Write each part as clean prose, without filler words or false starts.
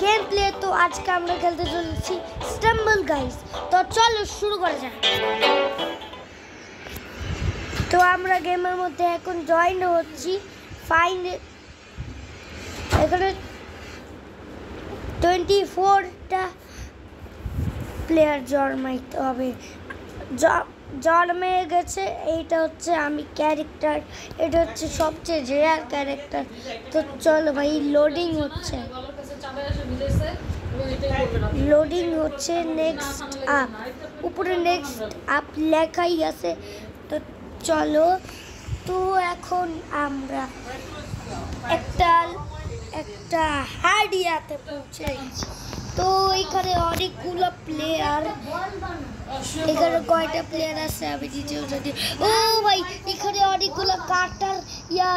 Game play तो आज का আমরা খেলতে চলেছি স্টাম্বল গাইস। তো চলো শুরু করা যাক। তো আমরা গেমের মধ্যে এখন জয়েন হচ্ছি। ফাইন্ড এখানে 24টা প্লেয়ার জন্মাইতে হবে। জন্মে গেছে। এইটা হচ্ছে আমি ক্যারেক্টার, এটা হচ্ছে সবচেয়ে রেয়ার ক্যারেক্টার। তো চলো ভাই লোডিং হচ্ছে নেক্সট আপ, উপরে নেক্সট আপ লেখাই আছে। তো চলো, তো এখন আমরা একটা হার্ডিয়াতে পৌঁছে গেছি। তো এখানে অনেকগুলো প্লেয়ার, এখানে কয়টা প্লেয়ার আছে আমি নিজেও জানি। ও ভাই এখানে অনেকগুলো কাটার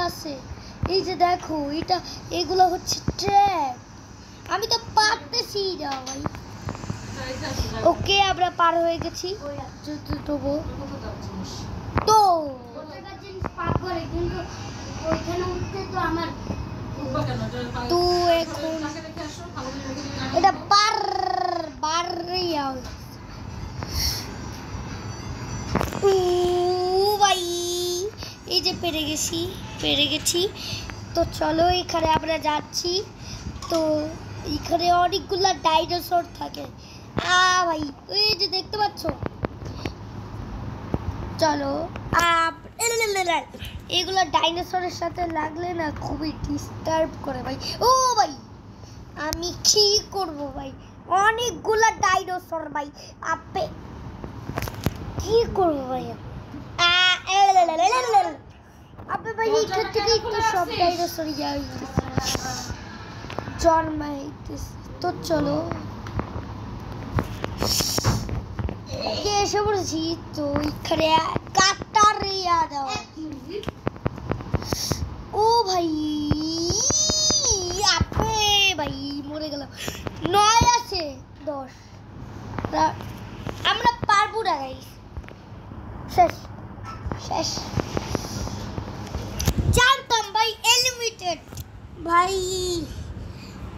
আছে। এই যে দেখো এটা, এগুলো হচ্ছে ট্র্যাপ। আমি তো পারতেছি না ভাই। ওকে আমরা পার হয়ে গেছি। তবু তো তো এখন এটা ভাই এই যে পেরে গেছি। তো চলো এখানে আমরা যাচ্ছি। তো এখানে অনেকগুলা ডাইনোসর থাকে। ভাই ওই যে দেখতে পাচ্ছ। চলো এগুলো ডাইনোসরের সাথে লাগলে না খুবই ডিস্টার্ব করে ভাই। ও ভাই আমি কি করব ভাই, অনেকগুলা ডাইনোসর ভাই। আপে কি করব ভাই, আপে ভাই এইখান থেকে একটু সব ডাইনোসর জন্মাইতেছে। তো চলো এসে পড়েছি। তো এখানে কাটার দেওয়া। ও ভাই আপে ভাই মরে গেলাম। 9 আছে 10, আমরা পারবো না গাইস। শেষ জানতাম ভাই এলিমিটেড। ভাই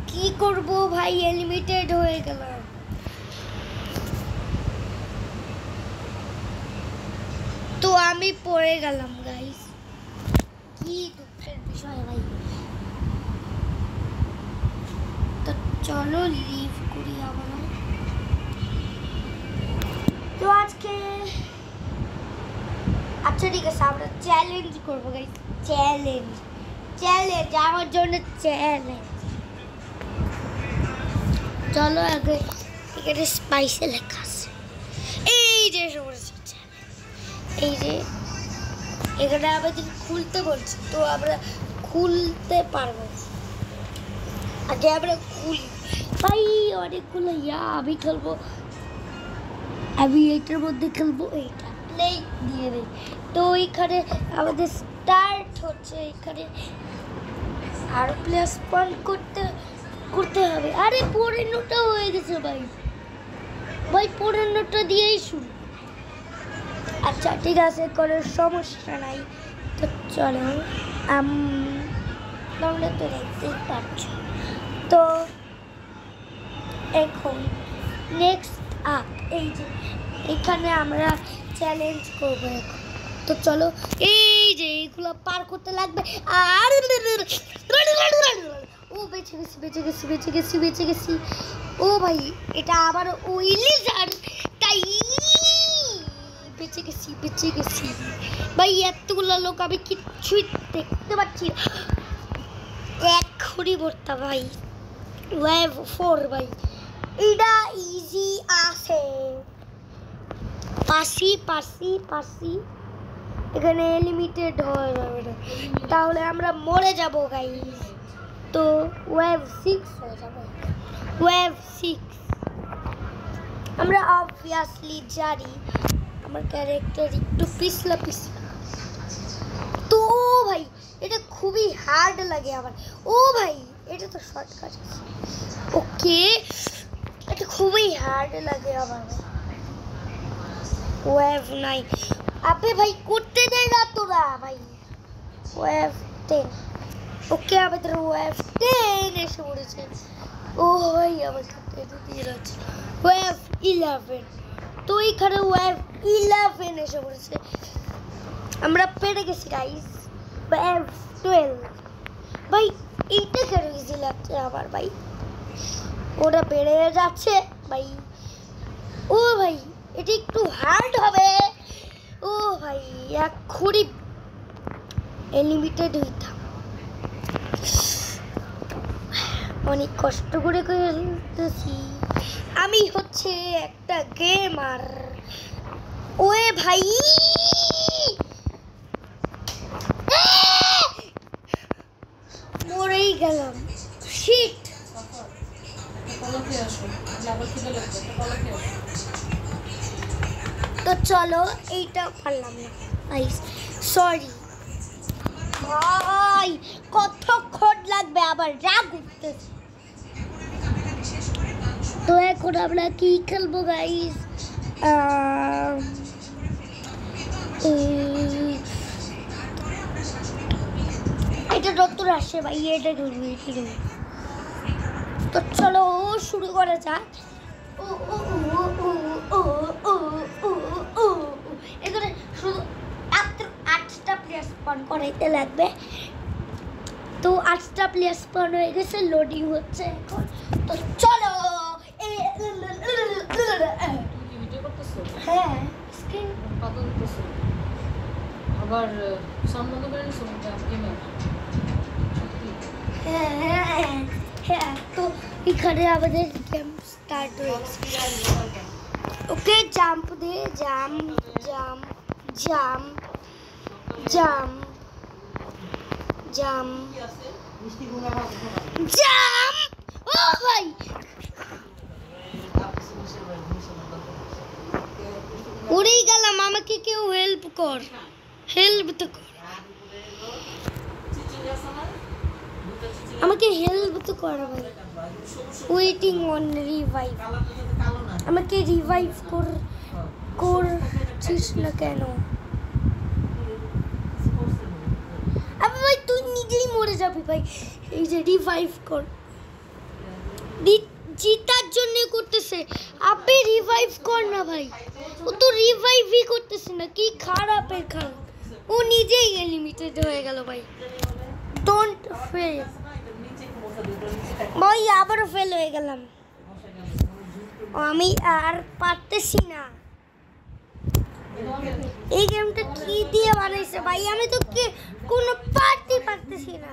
কি করব ভাই, এলিমিটেড হয়ে গেলাম। তো আমি পড়ে গেলাম গাইস, কি দুঃখের বিষয় ভাই। তো চলো লিভ করি আমরা। তো আজকে আচ্ছা ঠিক আছে, আমরা চ্যালেঞ্জ করবো গাইস। চ্যালেঞ্জ আমার জন্য চ্যালেঞ্জ। চলো আগে এখানে স্পাইসে লেখা আছে। এই যে সমস্যা, এই যে এখানে আমাদের খুলতে বলছে। তো আমরা খুলতে পারবো। আগে আমরা খুলি ভাই। অনেকগুলো আমি খেলবো, আমি এইটার মধ্যে খেলবো। এইটা প্লে দিয়ে দেয়। তো এইখানে আমাদের স্টার্ট হচ্ছে। এখানে আরো প্লেয়ার স্পন করতে হবে। আরে 54টা হয়ে গেছে ভাই। 54টা দিয়েই শুরু। আচ্ছা ঠিক আছে, কোনো সমস্যা নাই। তো চলো তোমরা তো দেখতেই পাচ্ছ। তো এখন নেক্সট আপ, এই যে এখানে আমরা চ্যালেঞ্জ করবো এখন। তো চলো এই যে এইগুলো পার করতে লাগবে। আর ও বেঁচে গেছি। ও ভাই এটা আবার ওই লিজার্ড, তাই বেঁচে গেছি ভাই। এতগুলো লোক আমি কিচ্ছুই দেখতে পাচ্ছি না। এক্ষুনি ভর্তা ভাই। ওয়েভ 4 ভাই, এটা ইজি আছে। পাশি এখানে লিমিটেড হয়ে যাবে না, তাহলে আমরা মরে যাব গাইস। তো ওয়েভ 6 হয়ে যাবে। ওয়েভ 6 আমরা অবভিয়াসলি জানি। আমার ক্যারেক্টার একটু পিছলা। তো ভাই এটা খুবই হার্ড লাগে আমার। ও ভাই এটা তো শর্টকাট। ওকে এটা খুবই হার্ড লাগে আমার। ওয়েভ 9 আপে ভাই করতে দেয় না তোরা ভাই। ওয়েভ 10 ওকে আমাদের ওয়েভ 10 এসে পড়েছে। ও ভাই আমার এটা দিয়ে যাচ্ছে ওয়েভ 11। তো এখানে ওয়েভ 11 এসে পড়েছে, আমরা পেরে গেছি গাইস। ওয়েভ 12 ভাই এইটা কেন ইজি লাগছে আমার ভাই, ওটা বেড়ে যাচ্ছে ভাই। ও ভাই এটা একটু হার্ড হবে। ও ভাই এক্ষুনি লিমিটেড হইতাম, অনেক কষ্ট করে খেলতেছি আমি, হচ্ছে একটা গেমার। ওয়ে ভাই মরেই গেলাম, শিট। তো চলো এইটা পারলাম না ভাই, সরি ভাই, কতক্ষণ লাগবে আবার রাগ উঠতেছে। তো এখন আমরা কি খেলবো গাইস, এটা নতুন আসে ভাই, এটা ধরবি ঠিক আছে। তো চলো শুরু করা যাক। এখানে শুধু মাত্র 8টা প্লেয়ার স্পন করাইতে লাগবে। তো 8টা প্লেয়ার স্পন হয়ে গেছে, লোডিং হচ্ছে এখন। তো চলো হ্যাঁ স্ক্রিন আবার সম্বন্ধ করে গেমার। হ্যাঁ তো এখানে আমাদের গেম স্টার্ট হয়েছে। ওকে জাম্প দে, jump jump jump jump jump jump. ও ভাই উড়েই গেলাম, আমাকে কেউ হেল্প কর, হেল্প তো কর, আমাকে হেল্প তো কর ভাই। ওয়েটিং অন রিভাইভ, আমাকে রিভাইভ করছিস না কেন? আবে ভাই তুই নিজেই মরে যাবি ভাই, এই যে রিভাইভ কর, জিতার জন্য করতেছে। আপনি রিভাইভ কর না ভাই, ও তো রিভাইভই করতেছে না, কি খারাপের খারাপ, ও নিজেই লিমিটেড হয়ে গেল ভাই। ডোন্ট ফেল ভাই, আবারও ফেল হয়ে গেলাম, আমি আর পারতেছি না। এই গেমটা কি দিয়ে বানাইছে ভাই, আমি তো কোনো পারতেছি না।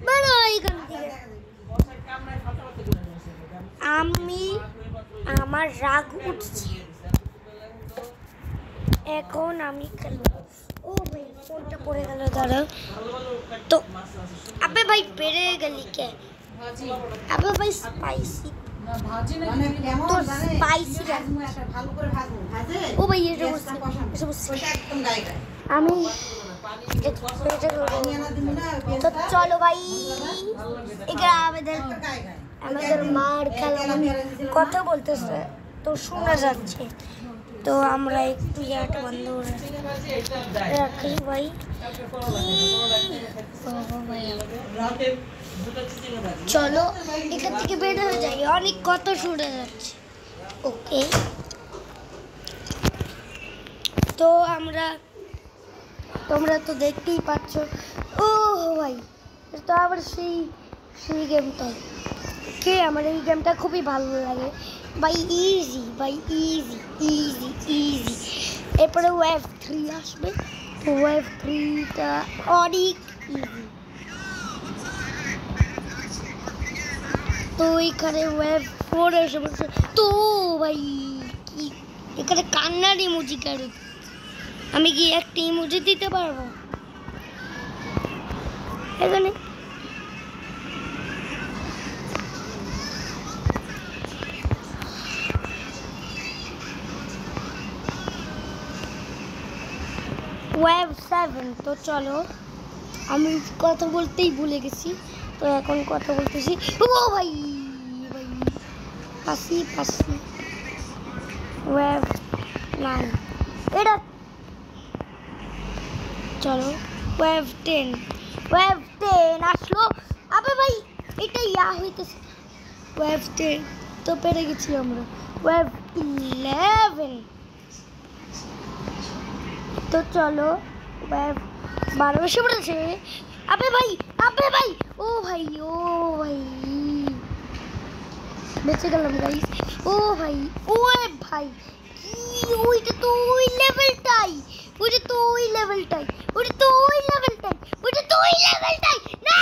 বেরো এইখান থেকে, আমার রাগ উঠছে, এখন আমি খেলবো। ও ভাই ফোনটা পড়ে গেল, দাঁড়াও। তো আবে ভাই বেড়ে গেলি কে? আবে ভাই স্পাইসি তো স্পাইসি ও ভাই এটা আমি তো চলো ভাই, এটা আমাদের মার খেলা কথা বলতেছে তো শোনা যাচ্ছে, তো আমরা একটু ইয়াটা বন্ধ করে রাখি ভাই। চলো এখান থেকে বের হয়ে যাই, অনেক কথা শুনে যাচ্ছে। ওকে তো তোমরা তো দেখতেই পাচ্ছ। ও ভাই তো আবার সেই গেমটাই, কে আমার এই গেমটা খুবই ভালো লাগে ভাই, ইজি ভাই, ইজি ইজি ইজি। এরপরে ওয়েভ 3 আসবে, ওয়েভ 3টা অনেক ইজি। তো এখানে ওয়েভ 4 এসে বলছে। তো ভাই কি এখানে কান্নার ইমোজি কেন? আমি কি একটা ইমোজি দিতে পারবো এখানে? ওয়েভ 7। তো চলো আমি কথা বলতেই ভুলে গেছি, তো এখন কথা বলতেছি। ও ভাই ভাই পাশি ওয়েভ 9 এটা। চলো ওয়েভ 10 ওয়েভ 10 আসলো। আবে ভাই এটা ইয়া হইতেছে ওয়েভ 10 তো পেরে গেছি আমরা। ওয়েভ 11 তো চলো ওয়েভ 12 এসে পড়েছে। আবে ভাই ও ভাই বেঁচে গেলাম গাইস। ও ভাই ভাই কি ওইটা তো ওই লেভেলটাই না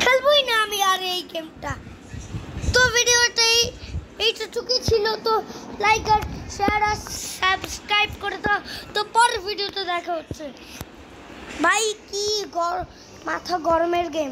খেলবই না আমি আর এই গেমটা। তো ভিডিওটাই এইটুকুই ছিল। তো লাইক আর শেয়ার আর সাবস্ক্রাইব করে দাও। তো পরের ভিডিওতে দেখা হচ্ছে। ভাই কি মাথা গরমের গেম।